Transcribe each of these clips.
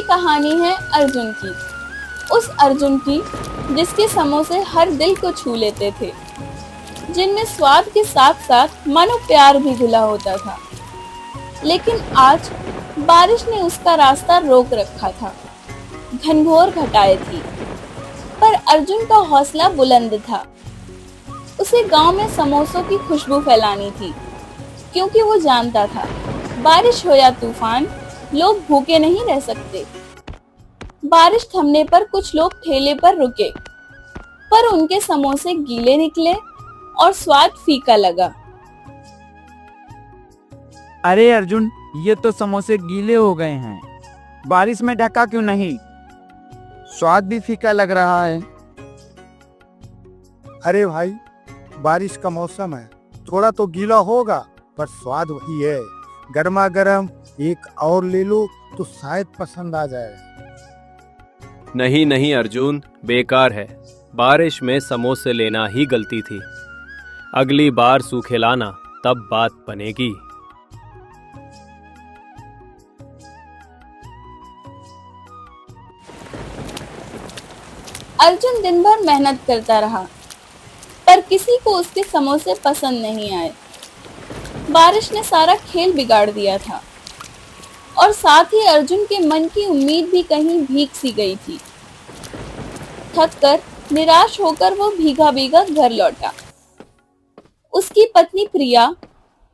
कहानी है अर्जुन की। उस अर्जुन की जिसके समोसे हर दिल को छू लेते थे, जिनमें स्वाद के साथ साथ मानो प्यार भी घुला होता था। लेकिन आज बारिश ने उसका रास्ता रोक रखा था। घनघोर घटाएं थी, पर अर्जुन का हौसला बुलंद था। उसे गांव में समोसों की खुशबू फैलानी थी, क्योंकि वो जानता था बारिश हो या तूफान, लोग भूखे नहीं रह सकते। बारिश थमने पर कुछ लोग ठेले पर रुके, पर उनके समोसे गीले निकले और स्वाद फीका लगा। अरे अर्जुन, ये तो समोसे गीले हो गए हैं। बारिश में ढका क्यों नहीं? स्वाद भी फीका लग रहा है। अरे भाई, बारिश का मौसम है, थोड़ा तो गीला होगा पर स्वाद वही है। गर्मा गर्म एक और ले लो तो शायद पसंद आ जाए। नहीं नहीं अर्जुन, बेकार है। बारिश में समोसे लेना ही गलती थी। अगली बार सूखे लाना, तब बात बनेगी। अर्जुन दिन भर मेहनत करता रहा, पर किसी को उसके समोसे पसंद नहीं आए। बारिश ने सारा खेल बिगाड़ दिया था, और साथ ही अर्जुन के मन की उम्मीद भी कहीं भीग सी गई थी। थक कर निराश होकर वो भीगा भीगा घर लौटा। उसकी पत्नी प्रिया,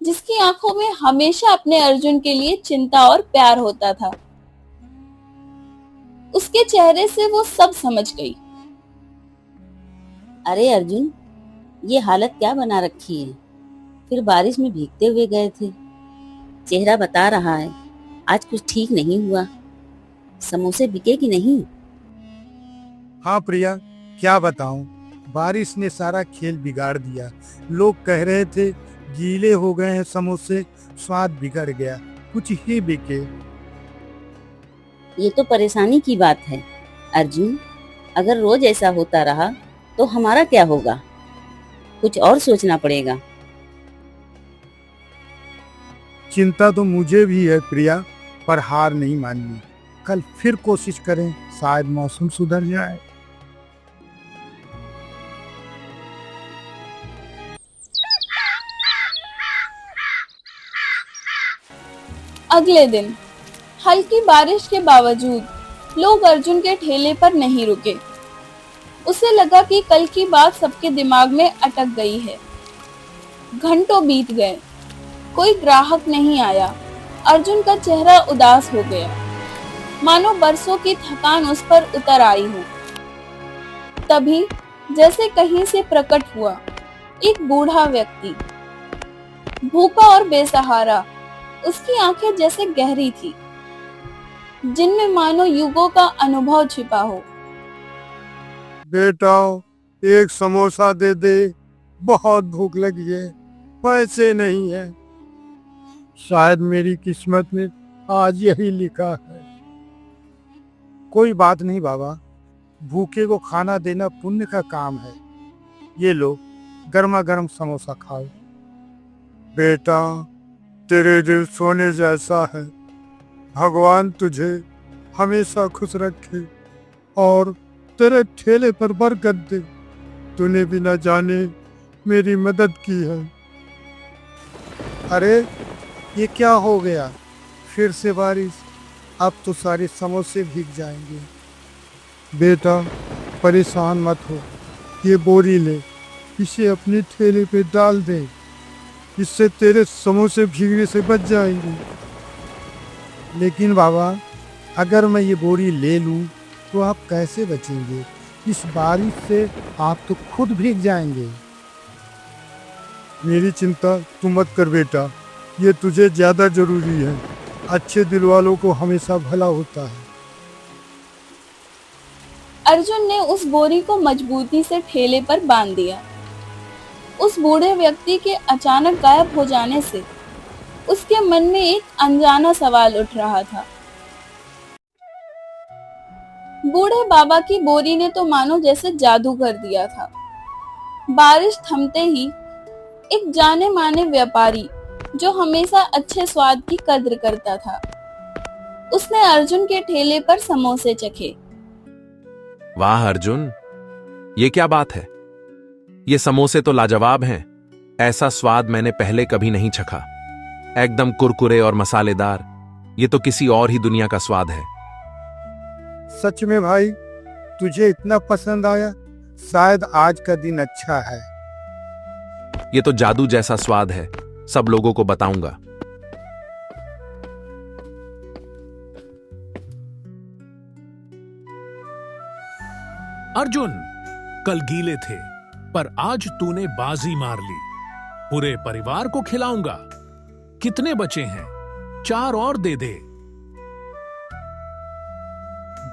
जिसकी आंखों में हमेशा अपने अर्जुन के लिए चिंता और प्यार होता था, उसके चेहरे से वो सब समझ गई। अरे अर्जुन, ये हालत क्या बना रखी है? फिर बारिश में भीगते हुए गए थे। चेहरा बता रहा है आज कुछ ठीक नहीं हुआ। समोसे बिके कि नहीं? हाँ प्रिया, क्या बताऊं, बारिश ने सारा खेल बिगाड़ दिया। लोग कह रहे थे गीले हो गए हैं समोसे, स्वाद बिगड़ गया, कुछ ही बिके। ये तो परेशानी की बात है अर्जुन। अगर रोज ऐसा होता रहा तो हमारा क्या होगा? कुछ और सोचना पड़ेगा। चिंता तो मुझे भी है प्रिया, पर हार नहीं माननी। कल फिर कोशिश करें, शायद मौसम सुधर जाए। अगले दिन हल्की बारिश के बावजूद लोग अर्जुन के ठेले पर नहीं रुके। उसे लगा कि कल की बात सबके दिमाग में अटक गई है। घंटों बीत गए, कोई ग्राहक नहीं आया। अर्जुन का चेहरा उदास हो गया, मानो बरसों की थकान उस पर उतर आई हो। तभी जैसे कहीं से प्रकट हुआ एक बूढ़ा व्यक्ति, भूखा और बेसहारा। उसकी आंखें जैसे गहरी थी, जिनमें मानो युगों का अनुभव छिपा हो। बेटा, एक समोसा दे दे, बहुत भूख लगी है, पैसे नहीं है। शायद मेरी किस्मत में आज यही लिखा है। कोई बात नहीं बाबा, भूखे को खाना देना पुण्य का काम है। ये लो, गर्मा गर्म समोसा खाओ। बेटा, तेरे दिल सोने जैसा है। भगवान तुझे हमेशा खुश रखे और तेरे ठेले पर बरकत दे। तूने बिना जाने मेरी मदद की है। अरे, ये क्या हो गया? फिर से बारिश? अब तो सारे समोसे भीग जाएंगे। बेटा, परेशान मत हो, ये बोरी ले, इसे अपने ठेले पे डाल दे। इससे तेरे समोसे भीगने से बच जाएंगे। लेकिन बाबा, अगर मैं ये बोरी ले लूं तो आप कैसे बचेंगे? इस बारिश से आप तो खुद भीग जाएंगे। मेरी चिंता तू मत कर बेटा, ये तुझे ज्यादा जरूरी है। अच्छे दिल वालों को हमेशा भला होता है। अर्जुन ने उस बोरी को मजबूती से ठेले पर बांध दिया। उस बूढ़े व्यक्ति के अचानक गायब हो जाने से उसके मन में एक अनजाना सवाल उठ रहा था। बूढ़े बाबा की बोरी ने तो मानो जैसे जादू कर दिया था। बारिश थमते ही एक जाने माने व्यापारी, जो हमेशा अच्छे स्वाद की कद्र करता था, उसने अर्जुन के ठेले पर समोसे चखे। वाह अर्जुन, ये क्या बात है? ये समोसे तो लाजवाब हैं। ऐसा स्वाद मैंने पहले कभी नहीं चखा। एकदम कुरकुरे और मसालेदार। ये तो किसी और ही दुनिया का स्वाद है। सच में भाई, तुझे इतना पसंद आया? शायद आज का दिन अच्छा है। ये तो जादू जैसा स्वाद है। सब लोगों को बताऊंगा। अर्जुन, कल गीले थे, पर आज तूने बाजी मार ली। पूरे परिवार को खिलाऊंगा। कितने बचे हैं? 4 और दे दे।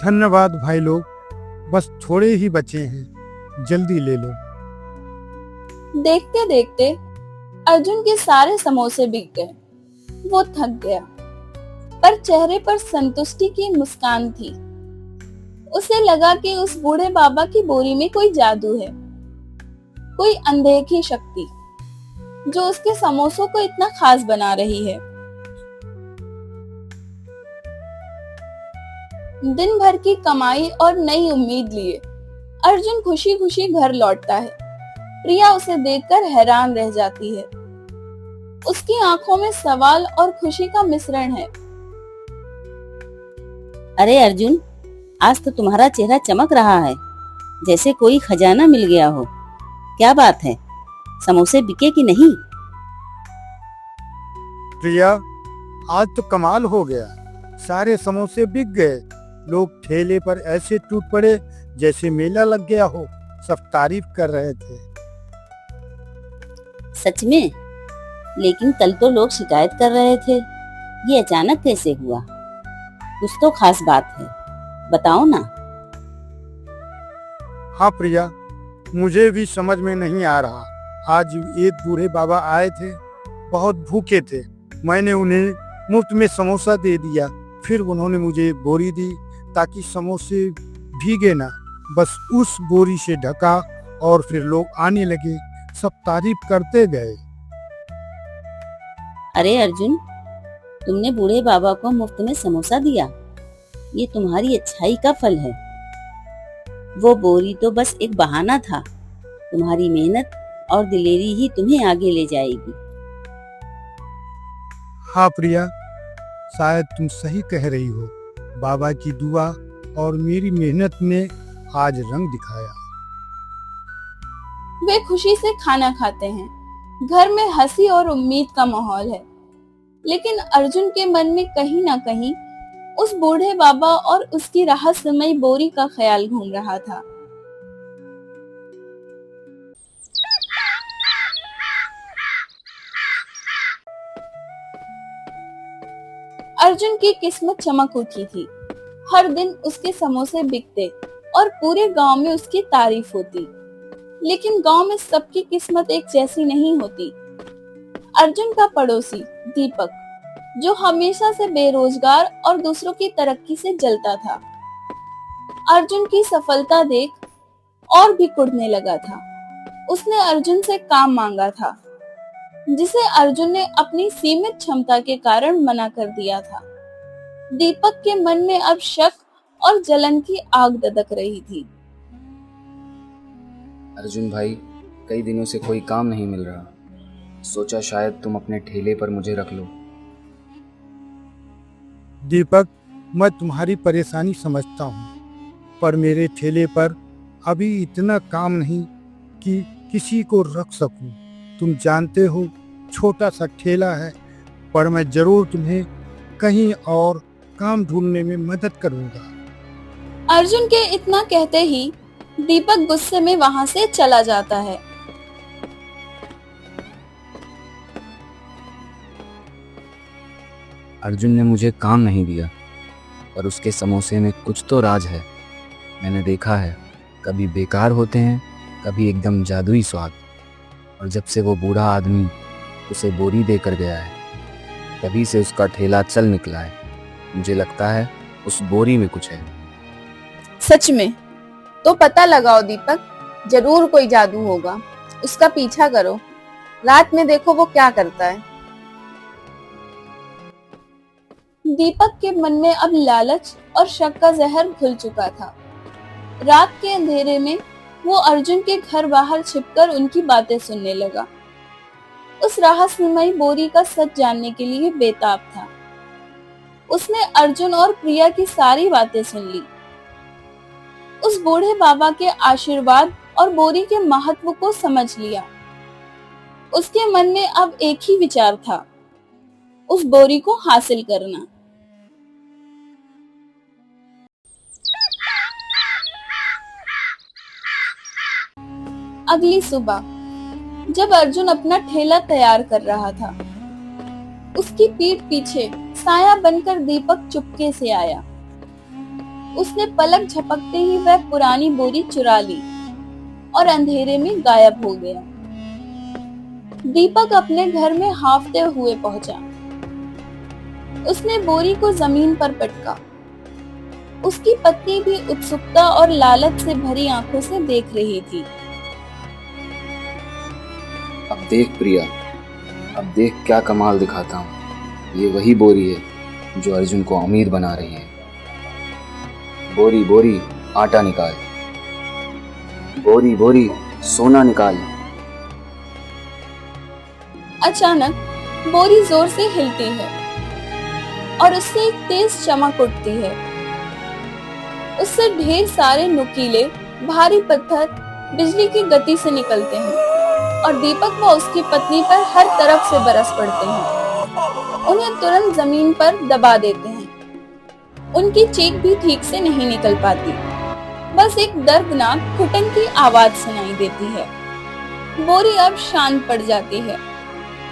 धन्यवाद भाई लोग, बस थोड़े ही बचे हैं, जल्दी ले लो। देखते देखते अर्जुन के सारे समोसे बिक गए। वो थक गया, पर चेहरे पर संतुष्टि की मुस्कान थी। उसे लगा कि उस बूढ़े बाबा की बोरी में कोई जादू है, कोई अनदेखी शक्ति जो उसके समोसों को इतना खास बना रही है। दिन भर की कमाई और नई उम्मीद लिए अर्जुन खुशी खुशी घर लौटता है। प्रिया उसे देखकर हैरान रह जाती है। उसकी आंखों में सवाल और खुशी का मिश्रण है। अरे अर्जुन, आज तो तुम्हारा चेहरा चमक रहा है, जैसे कोई खजाना मिल गया हो। क्या बात है, समोसे बिके कि नहीं? प्रिया, आज तो कमाल हो गया। सारे समोसे बिक गए। लोग ठेले पर ऐसे टूट पड़े जैसे मेला लग गया हो। सब तारीफ कर रहे थे। सच में? लेकिन कल तो लोग शिकायत कर रहे थे। ये अचानक कैसे हुआ? कुछ तो खास बात है, बताओ ना। हाँ प्रिया, मुझे भी समझ में नहीं आ रहा। आज एक बूढ़े बाबा आए थे, बहुत भूखे थे। मैंने उन्हें मुफ्त में समोसा दे दिया। फिर उन्होंने मुझे बोरी दी ताकि समोसे भीगे ना। बस उस बोरी से ढका और फिर लोग आने लगे। सब तारीफ करते गए। अरे अर्जुन, तुमने बूढ़े बाबा को मुफ्त में समोसा दिया? ये तुम्हारी अच्छाई का फल है। वो बोरी तो बस एक बहाना था। तुम्हारी मेहनत और दिलेरी ही तुम्हें आगे ले जाएगी। हाँ प्रिया, शायद तुम सही कह रही हो। बाबा की दुआ और मेरी मेहनत ने आज रंग दिखाया। वे खुशी से खाना खाते हैं। घर में हंसी और उम्मीद का माहौल है। लेकिन अर्जुन के मन में कहीं ना कहीं उस बूढ़े बाबा और उसकी रहस्यमयी बोरी का ख्याल घूम रहा था। अर्जुन की किस्मत चमक उठी थी। हर दिन उसके समोसे बिकते और पूरे गांव में उसकी तारीफ होती। लेकिन गांव में सबकी किस्मत एक जैसी नहीं होती। अर्जुन का पड़ोसी दीपक, जो हमेशा से बेरोजगार और दूसरों की तरक्की से जलता था, अर्जुन की सफलता देख और भी कुढ़ने लगा था। उसने अर्जुन से काम मांगा था, जिसे अर्जुन ने अपनी सीमित क्षमता के कारण मना कर दिया था। दीपक के मन में अब शक और जलन की आग दधक रही थी। अर्जुन भाई, कई दिनों से कोई काम नहीं मिल रहा। सोचा शायद तुम अपने ठेले पर मुझे रख लो। दीपक, मैं तुम्हारी परेशानी समझता हूँ, पर मेरे ठेले पर अभी इतना काम नहीं कि किसी को रख सकूं। तुम जानते हो, छोटा सा ठेला है, पर मैं जरूर तुम्हें कहीं और काम ढूंढने में मदद करूंगा। अर्जुन के इतना कहते ही दीपक गुस्से में वहां से चला जाता है। अर्जुन ने मुझे काम नहीं दिया, पर उसके समोसे में कुछ तो राज है। मैंने देखा है, कभी बेकार होते हैं, कभी एकदम जादुई स्वाद। और जब से वो बूढ़ा आदमी उसे बोरी देकर गया है, तभी से उसका ठेला चल निकला है। मुझे लगता है उस बोरी में कुछ है। सच में? तो पता लगाओ दीपक, जरूर कोई जादू होगा। उसका पीछा करो, रात में देखो वो क्या करता है। दीपक के मन में अब लालच और शक का जहर घुल चुका था। रात के अंधेरे में वो अर्जुन के घर बाहर छिपकर उनकी बातें सुनने लगा। उस रहस्यमयी बोरी का सच जानने के लिए बेताब था। उसने अर्जुन और प्रिया की सारी बातें सुन ली। उस बूढ़े बाबा के आशीर्वाद और बोरी के महत्व को समझ लिया। उसके मन में अब एक ही विचार था, उस बोरी को हासिल करना। अगली सुबह जब अर्जुन अपना ठेला तैयार कर रहा था, उसकी पीठ पीछे साया बनकर दीपक चुपके से आया। उसने पलक झपकते ही वह पुरानी बोरी चुरा ली और अंधेरे में गायब हो गया। दीपक अपने घर में हांफते हुए पहुंचा। उसने बोरी को जमीन पर पटका। उसकी पत्नी भी उत्सुकता और लालच से भरी आंखों से देख रही थी। अब देख प्रिया, अब देख क्या कमाल दिखाता हूँ। ये वही बोरी है जो अर्जुन को अमीर बना रही है। बोरी बोरी आटा निकाल, बोरी बोरी सोना निकाल। अचानक बोरी जोर से हिलती है और उससे एक तेज चमक उठती है। उससे ढेर सारे नुकीले भारी पत्थर बिजली की गति से निकलते हैं और दीपक व उसकी पत्नी पर हर तरफ से बरस पड़ते हैं। उन्हें तुरंत जमीन पर दबा देते हैं। उनकी चीख भी ठीक से नहीं निकल पाती, बस एक दर्दनाक घुटन की आवाज सुनाई देती है। बोरी अब शांत पड़ जाती है,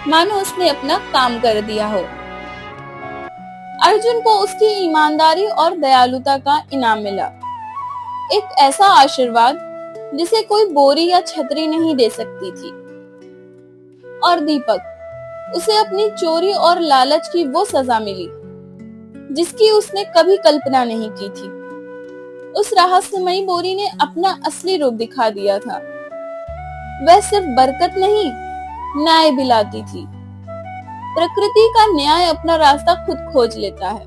मानो उसने अपना काम कर दिया हो। अर्जुन को उसकी ईमानदारी और दयालुता का इनाम मिला, एक ऐसा आशीर्वाद जिसे कोई बोरी या छतरी नहीं दे सकती थी। और दीपक, उसे अपनी चोरी और लालच की वो सजा मिली जिसकी उसने कभी कल्पना नहीं की थी। उस रहस्यमयी बोरी ने अपना असली रूप दिखा दिया था। वह सिर्फ बरकत नहीं, न्याय भी लाती थी। प्रकृति का न्याय अपना रास्ता खुद खोज लेता है।